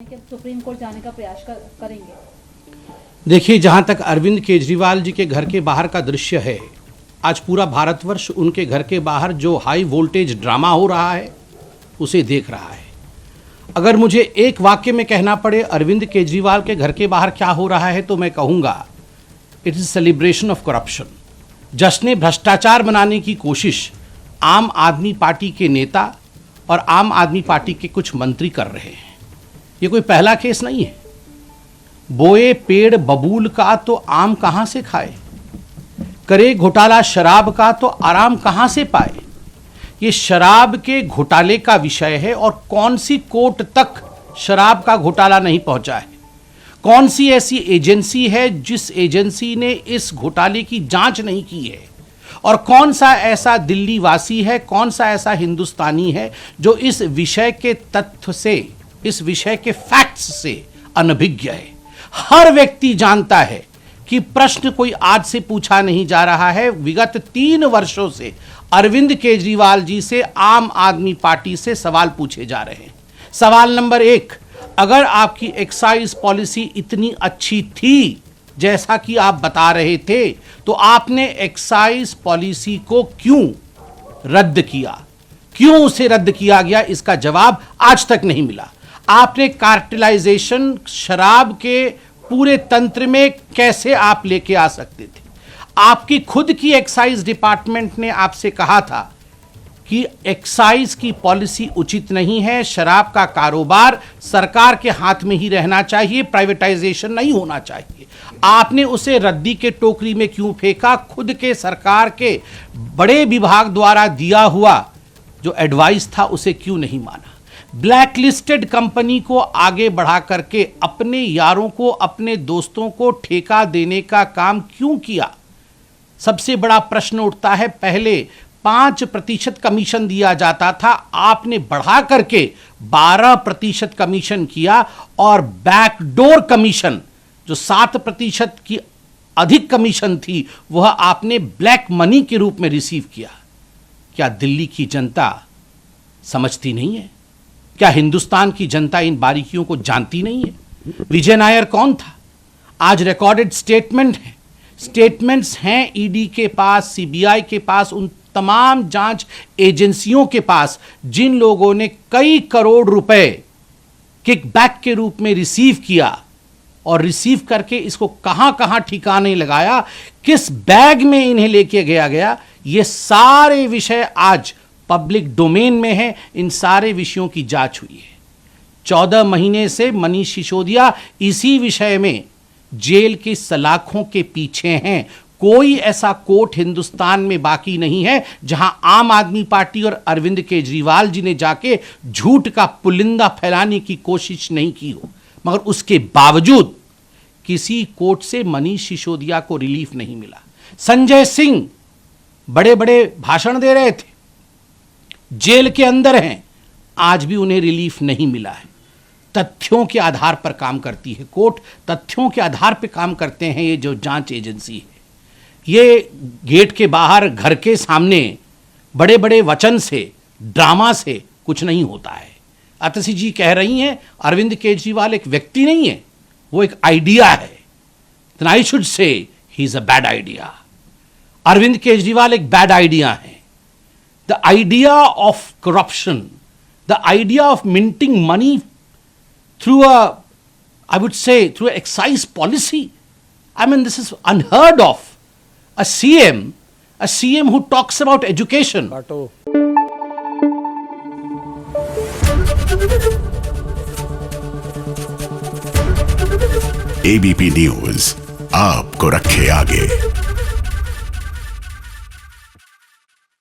कि supreme court जाने का प्रयास करेंगे। देखिए, जहाँ तक अरविंद केजरीवाल जी के घर के बाहर का दृश्य है, आज पूरा भारतवर्ष उनके घर के बाहर जो हाई वोल्टेज ड्रामा हो रहा है उसे देख रहा है। अगर मुझे एक वाक्य में कहना पड़े अरविंद केजरीवाल के घर के बाहर क्या हो रहा है तो मैं कहूँगा it is celebration of corruption. जश्न भ्रष्टाचार बनाने की कोशिश आम आदमी पार्टी के नेता और आम आदमी पार्टी के कुछ मंत्री कर रहे हैं। ये कोई पहला केस नहीं है। बोए पेड़ बबूल का तो आम कहाँ से खाए, करे घोटाला शराब का तो आराम कहाँ से पाए। ये शराब के घोटाले का विषय है और कौन सी कोर्ट तक शराब का घोटाला नहीं पहुंचा है। कौन सी ऐसी एजेंसी है जिस एजेंसी ने इस घोटाले की जांच नहीं की है, और कौन सा ऐसा दिल्ली वासी है, कौन सा ऐसा हिंदुस्तानी है जो इस विषय के तथ्य से, इस विषय के फैक्ट्स से अनभिज्ञ है। हर व्यक्ति जानता है कि प्रश्न कोई आज से पूछा नहीं जा रहा है। विगत 3 वर्षों से अरविंद केजरीवाल जी से आम आदमी पार्टी से सवाल पूछे जा रहे हैं। सवाल नंबर 1, अगर आपकी एक्साइज पॉलिसी इतनी अच्छी थी जैसा कि आप बता रहे थे, तो आपने एक्साइज पॉलिसी को क्यों रद्द किया? क्यों उसे रद्द किया गया, इसका जवाब आज तक नहीं मिला। आपने कार्टेलाइजेशन शराब के पूरे तंत्र में कैसे आप लेके आ सकते थे? आपकी खुद की एक्साइज डिपार्टमेंट ने आपसे कहा था कि एक्साइज की पॉलिसी उचित नहीं है, शराब का कारोबार सरकार के हाथ में ही रहना चाहिए, प्राइवेटाइजेशन नहीं होना चाहिए। आपने उसे रद्दी के टोकरी में क्यों फेंका? खुद के सरकार के बड़े विभाग द्वारा दिया हुआ जो एडवाइस था उसे क्यों नहीं माना? ब्लैकलिस्टेड कंपनी को आगे बढ़ा करके अपने यारों को, अपने दोस्तों को ठेका देने का काम क्यों किया? सबसे बड़ा प्रश्न उठता है। पहले 5% कमीशन दिया जाता था, आपने बढ़ा करके 12% कमीशन किया, और बैकडोर कमीशन जो 7% की अधिक कमीशन थी वह आपने ब्लैक मनी के रूप में रिसीव किया। क्या दिल्ली की जनता समझती नहीं है? क्या हिंदुस्तान की जनता इन बारीकियों को जानती नहीं है? विजय नायर कौन था? आज रिकॉर्डेड स्टेटमेंट है, स्टेटमेंट्स हैं ईडी के पास, सीबीआई के पास, उन तमाम जांच एजेंसियों के पास जिन लोगों ने कई करोड़ रुपए किकबैक के रूप में रिसीव किया, और रिसीव करके इसको कहां कहां ठिकाने लगाया, किस बैग में इन्हें लेके गया। ये सारे विषय आज पब्लिक डोमेन में है। इन सारे विषयों की जांच हुई है। 14 महीने से मनीष सिसोदिया इसी विषय में जेल की सलाखों के पीछे हैं। कोई ऐसा कोर्ट हिंदुस्तान में बाकी नहीं है जहां आम आदमी पार्टी और अरविंद केजरीवाल जी ने जाके झूठ का पुलिंदा फैलाने की कोशिश नहीं की हो। मगर उसके बावजूद किसी कोर्ट से मनीष सिसोदिया को रिलीफ नहीं मिला। संजय सिंह बड़े बड़े भाषण दे रहे थे, जेल के अंदर हैं, आज भी उन्हें रिलीफ नहीं मिला है। तथ्यों के आधार पर काम करती है कोर्ट, तथ्यों के आधार पर काम करते हैं ये जो जांच एजेंसी है। ये गेट के बाहर, घर के सामने बड़े बड़े वचन से, ड्रामा से कुछ नहीं होता है। अतसी जी कह रही हैं अरविंद केजरीवाल एक व्यक्ति नहीं है, वो एक आइडिया है। then I should say he is a bad idea। Arvind Kejriwal एक बैड आइडिया है। The idea of corruption, the idea of minting money through I would say, through excise policy. I mean, this is unheard of. A CM who talks about education. ABP news आपको रखे आगे।